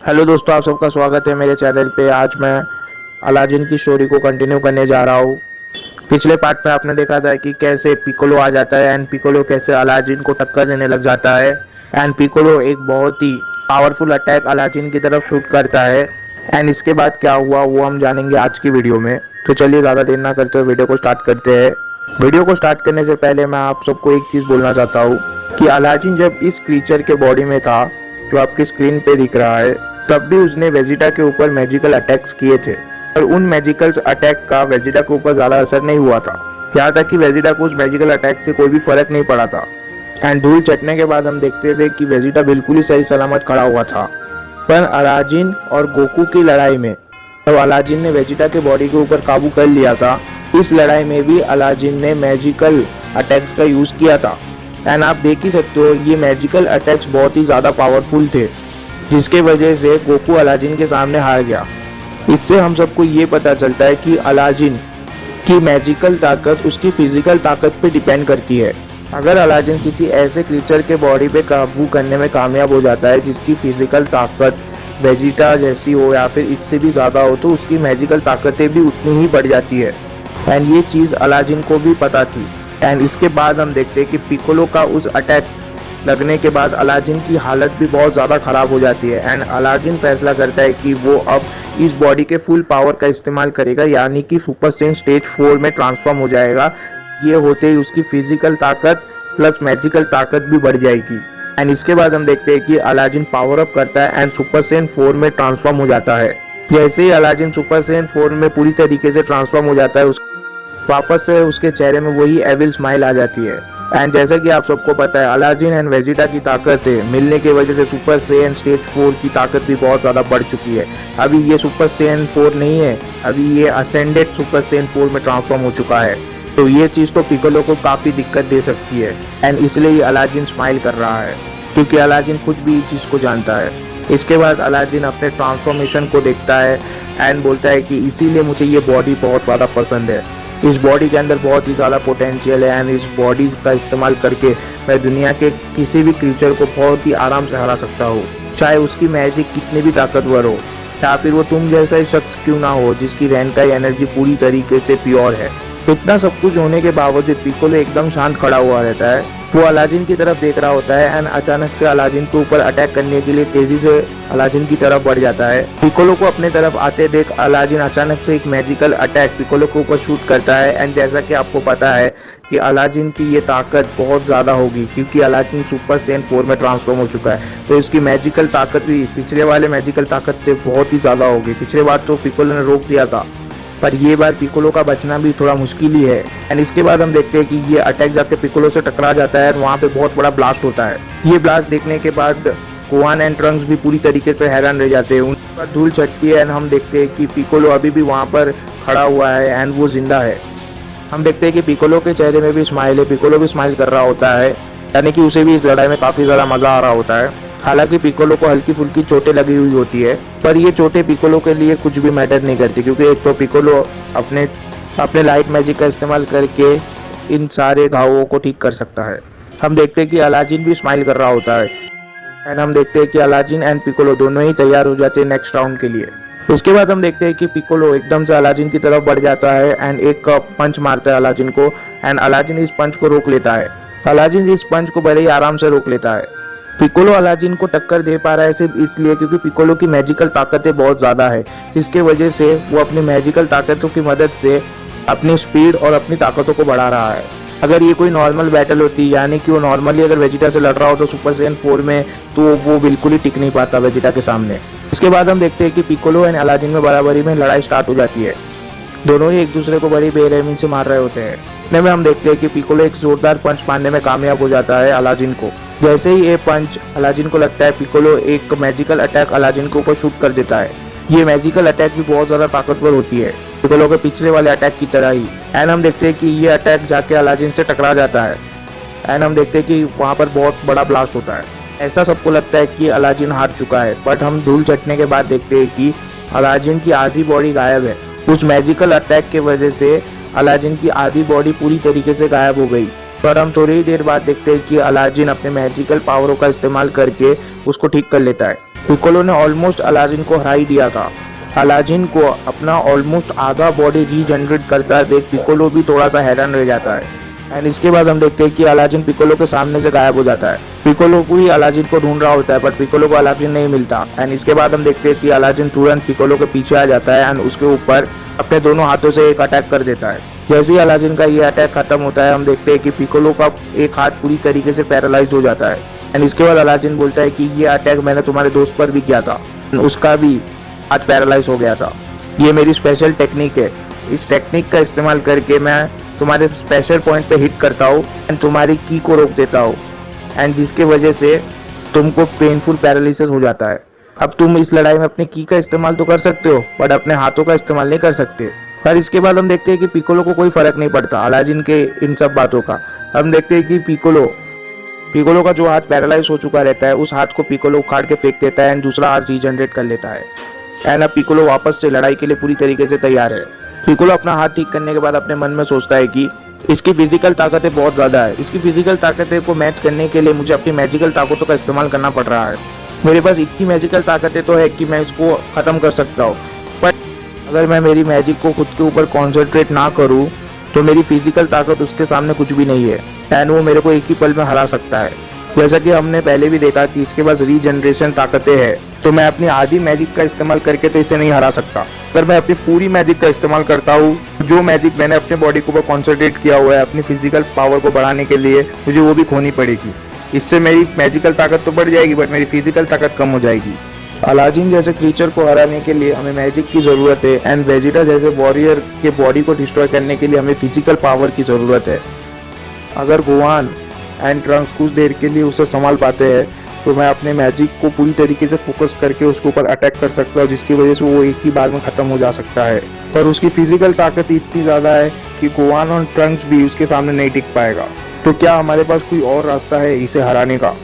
Hello दोस्तों, आप सबका स्वागत है मेरे चैनल पे। आज मैं अलादीन की स्टोरी को कंटिन्यू करने जा रहा हूँ। पिछले पार्ट में आपने देखा था कि कैसे पिकोलो आ जाता है एंड पिकोलो कैसे अलादीन को टक्कर देने लग जाता है एंड पिकोलो एक बहुत ही पावरफुल अटैक अलादीन की तरफ शूट करता है। एंड इसके बाद क्या हुआ वो हम जानेंगे आज की वीडियो में। तो चलिए ज़्यादा देर ना करते हुए वीडियो को स्टार्ट करते हैं। वीडियो को स्टार्ट करने से पहले मैं आप सबको एक चीज़ बोलना चाहता हूँ कि अलादीन जब इस क्रीचर के बॉडी में था जो आपकी स्क्रीन पे दिख रहा है, तब भी उसने वेजिटा के ऊपर मैजिकल अटैक्स किए थे और उन मैजिकल अटैक का वेजिटा के ऊपर ज्यादा असर नहीं हुआ था। यहाँ तक कि वेजिटा को उस मैजिकल अटैक से कोई भी फर्क नहीं पड़ा था। एंड धूल चटने के बाद हम देखते थे कि वेजिटा बिल्कुल ही सही सलामत खड़ा हुआ था। पर अलादीन और गोकू की लड़ाई में जब अलादीन ने वेजिटा के बॉडी के ऊपर काबू कर लिया था, इस लड़ाई में भी अलादीन ने मैजिकल अटैक्स का यूज किया था। एंड आप देख ही सकते हो ये मैजिकल अटैक्स बहुत ही ज्यादा पावरफुल थे, जिसके वजह से गोकू अलादीन के सामने हार गया। इससे हम सबको ये पता चलता है कि अलादीन की मैजिकल ताकत उसकी फिजिकल ताकत पे डिपेंड करती है। अगर अलादीन किसी ऐसे क्रीचर के बॉडी पे काबू करने में कामयाब हो जाता है जिसकी फिजिकल ताकत वेजिटा जैसी हो या फिर इससे भी ज़्यादा हो, तो उसकी मैजिकल ताकतें भी उतनी ही बढ़ जाती है। एंड ये चीज़ अलादीन को भी पता थी। एंड इसके बाद हम देखते हैं कि पिकोलो का उस अटैक लगने के बाद अलादीन की हालत भी बहुत ज़्यादा ख़राब हो जाती है। एंड अलादीन फैसला करता है कि वो अब इस बॉडी के फुल पावर का इस्तेमाल करेगा, यानी कि सुपर सेन स्टेज 4 में ट्रांसफॉर्म हो जाएगा। ये होते ही उसकी फिजिकल ताकत प्लस मैजिकल ताकत भी बढ़ जाएगी। एंड इसके बाद हम देखते हैं कि अलादीन पावर अप करता है एंड सुपर सेन 4 में ट्रांसफॉर्म हो जाता है। जैसे ही अलादीन सुपर सेन 4 में पूरी तरीके से ट्रांसफॉर्म हो जाता है, वापस से उसके चेहरे में वही एविल स्माइल आ जाती है। एंड जैसा कि आप सबको पता है, अलादीन एंड वेजिटा की ताकतें मिलने की वजह से सुपर सेन स्टेज 4 की ताकत भी बहुत ज़्यादा बढ़ चुकी है। अभी ये सुपर सेन 4 नहीं है, अभी ये असेंडेड सुपर सेन 4 में ट्रांसफॉर्म हो चुका है। तो ये चीज़ तो पिकोलो को काफ़ी दिक्कत दे सकती है। एंड इसलिए ही अलादीन स्माइल कर रहा है, क्योंकि अलादीन खुद भी इस चीज़ को जानता है। इसके बाद अलादीन अपने ट्रांसफॉर्मेशन को देखता है एंड बोलता है कि इसीलिए मुझे ये बॉडी बहुत ज़्यादा पसंद है। इस बॉडी के अंदर बहुत ही ज़्यादा पोटेंशियल है एंड इस बॉडी का इस्तेमाल करके मैं दुनिया के किसी भी क्रीचर को बहुत ही आराम से हरा सकता हूँ, चाहे उसकी मैजिक कितनी भी ताकतवर हो या फिर वो तुम जैसा ही शख्स क्यों ना हो जिसकी रैनकाई एनर्जी पूरी तरीके से प्योर है। इतना सब कुछ होने के बावजूद पिकोलो एकदम शांत खड़ा हुआ रहता है। वो अलादीन की तरफ देख रहा होता है एंड अचानक से अलादीन के ऊपर अटैक करने के लिए तेजी से अलादीन की तरफ बढ़ जाता है। पिकोलो को अपने तरफ आते देख अलादीन अचानक से एक मैजिकल अटैक पिकोलो के ऊपर शूट करता है। एंड जैसा कि आपको पता है कि अलादीन की ये ताकत बहुत ज़्यादा होगी, क्योंकि अलादीन सुपर सेन 4 में ट्रांसफॉर्म हो चुका है, तो इसकी मैजिकल ताकत भी पिछले वाले मैजिकल ताकत से बहुत ही ज़्यादा होगी। पिछले बार तो पिकोलो ने रोक दिया था, पर ये बार पिकोलो का बचना भी थोड़ा मुश्किल ही है। एंड इसके बाद हम देखते हैं कि ये अटैक जाके पिकोलो से टकरा जाता है और वहाँ पे बहुत बड़ा ब्लास्ट होता है। ये ब्लास्ट देखने के बाद गोहान एंड ट्रंक्स भी पूरी तरीके से हैरान रह जाते हैं। उनके बाद धूल चटती है एंड हम देखते हैं कि पिकोलो अभी भी वहाँ पर खड़ा हुआ है एंड वो जिंदा है। हम देखते हैं कि पिकोलो के चेहरे में भी स्माइल है, पिकोलो भी स्माइल कर रहा होता है, यानी कि उसे भी इस लड़ाई में काफ़ी ज़्यादा मज़ा आ रहा होता है। हालांकि पिकोलो को हल्की फुल्की चोटें लगी हुई होती है, पर ये चोटें पिकोलो के लिए कुछ भी मैटर नहीं करती, क्योंकि एक तो पिकोलो अपने लाइट मैजिक का इस्तेमाल करके इन सारे घावों को ठीक कर सकता है। हम देखते हैं कि अलादीन भी स्माइल कर रहा होता है एंड हम देखते हैं कि अलादीन एंड पिकोलो दोनों ही तैयार हो जाते हैं नेक्स्ट राउंड के लिए। उसके बाद हम देखते हैं कि पिकोलो एकदम से अलादीन की तरफ बढ़ जाता है एंड एक पंच मारता है अलादीन को एंड अलादीन इस पंच को रोक लेता है। अलादीन इस पंच को बड़े ही आराम से रोक लेता है। पिकोलो अलादीन को टक्कर दे पा रहा है सिर्फ इसलिए क्योंकि पिकोलो की मैजिकल ताकतें बहुत ज़्यादा है, जिसके वजह से वो अपनी मैजिकल ताकतों की मदद से अपनी स्पीड और अपनी ताकतों को बढ़ा रहा है। अगर ये कोई नॉर्मल बैटल होती, यानी कि वो नॉर्मली अगर वेजिटा से लड़ रहा हो तो सुपर सेन 4 में, तो वो बिल्कुल ही टिक नहीं पाता वेजिटा के सामने। इसके बाद हम देखते हैं कि पिकोलो एंड अलादीन में बराबरी में लड़ाई स्टार्ट हो जाती है। दोनों ही एक दूसरे को बड़ी बेरहमी से मार रहे होते हैं। इतने में हम देखते हैं कि पिकोलो एक जोरदार पंच मारने में कामयाब हो जाता है अलादीन को। जैसे ही ये पंच अलादीन को लगता है, पिकोलो एक मैजिकल अटैक अलादीन के ऊपर शूट कर देता है। ये मैजिकल अटैक भी बहुत ज़्यादा ताकतवर होती है, पिकोलो के पिछले वाले अटैक की तरह ही। एंड हम देखते हैं कि ये अटैक जाके अलादीन से टकरा जाता है एंड हम देखते हैं कि वहाँ पर बहुत बड़ा ब्लास्ट होता है। ऐसा सबको लगता है कि अलादीन हार चुका है, बट हम धूल चटने के बाद देखते हैं कि अलादीन की आधी बॉडी गायब है। उस मैजिकल अटैक की वजह से अलादीन की आधी बॉडी पूरी तरीके से गायब हो गई। पर हम थोड़ी ही देर बाद देखते हैं कि अलादीन अपने मैजिकल पावरों का इस्तेमाल करके उसको ठीक कर लेता है। पिकोलो ने ऑलमोस्ट अलाजिन को हरा ही दिया था। अलाजिन को अपना ऑलमोस्ट आधा बॉडी रीजनरेट करता देख पिकोलो भी थोड़ा सा हैरान रह जाता है। एंड इसके बाद हम देखते हैं कि अलाजिन पिकोलो के सामने से गायब हो जाता है। पिकोलो पूरी अलाजिन को ढूंढ रहा होता है पर पिकोलो को अलाजिन नहीं मिलता। एंड इसके बाद हम देखते हैं कि अलाजिन तुरंत पिकोलो के पीछे आ जाता है एंड उसके ऊपर अपने दोनों हाथों से एक अटैक कर देता है। जैसे ही अलाजिन का ये अटैक खत्म होता है हम देखते हैं कि पिकोलो का एक हाथ पूरी तरीके से पैरालाइज हो जाता है। एंड इसके बाद अलाजिन बोलता है कि ये अटैक मैंने तुम्हारे दोस्त पर भी किया था, उसका भी हाथ पैरालाइज हो गया था। ये मेरी स्पेशल टेक्निक है, इस टेक्निक का इस्तेमाल करके मैं तुम्हारे स्पेशल पॉइंट पे हिट करता हूँ एंड तुम्हारी की को रोक देता हूँ एंड जिसके वजह से तुमको पेनफुल पैरालिसिस हो जाता है। अब तुम इस लड़ाई में अपने की का इस्तेमाल तो कर सकते हो बट अपने हाथों का इस्तेमाल नहीं कर सकते। पर इसके बाद हम देखते हैं कि पिकोलो को कोई फर्क नहीं पड़ता अलाजिन के इन सब बातों का। हम देखते हैं कि पिकोलो का जो हाथ पैरालाइज हो चुका रहता है उस हाथ को पिकोलो उखाड़ के फेंक देता है एंड दूसरा हाथ रीजनरेट कर लेता है। एंड अब पिकोलो वापस से लड़ाई के लिए पूरी तरीके से तैयार है। पिकोलो अपना हाथ ठीक करने के बाद अपने मन में सोचता है कि इसकी फिजिकल ताकतें बहुत ज्यादा है, इसकी फिजिकल ताकतें को मैच करने के लिए मुझे अपनी मैजिकल ताकतों का इस्तेमाल करना पड़ रहा है। मेरे पास इतनी मैजिकल ताकतें तो है कि मैं इसको खत्म कर सकता हूँ, पर अगर मैं मेरी मैजिक को खुद के ऊपर कॉन्सेंट्रेट ना करूँ तो मेरी फिजिकल ताकत उसके सामने कुछ भी नहीं है एंड वो मेरे को एक ही पल में हरा सकता है। जैसा कि हमने पहले भी देखा कि इसके पास रीजनरेशन ताकतें हैं, तो मैं अपनी आधी मैजिक का इस्तेमाल करके तो इसे नहीं हरा सकता। अगर मैं अपनी पूरी मैजिक का इस्तेमाल करता हूँ, जो मैजिक मैंने अपने बॉडी के ऊपर कॉन्सेंट्रेट किया हुआ है अपनी फिजिकल पावर को बढ़ाने के लिए, मुझे वो भी खोनी पड़ेगी। इससे मेरी मैजिकल ताकत तो बढ़ जाएगी बट मेरी फिजिकल ताकत कम हो जाएगी। अलाजिन जैसे क्रीचर को हराने के लिए हमें मैजिक की जरूरत है एंड वेजिटा जैसे वॉरियर के बॉडी को डिस्ट्रॉय करने के लिए हमें फिजिकल पावर की जरूरत है। अगर गोहान एंड ट्रंक्स कुछ देर के लिए उसे संभाल पाते हैं तो मैं अपने मैजिक को पूरी तरीके से फोकस करके उसके ऊपर अटैक कर सकता हूँ, जिसकी वजह से वो एक ही बार में खत्म हो जा सकता है। पर उसकी फिजिकल ताकत इतनी ज्यादा है कि गोहान और ट्रंक्स भी उसके सामने नहीं टिक पाएगा। तो क्या हमारे पास कोई और रास्ता है इसे हराने का?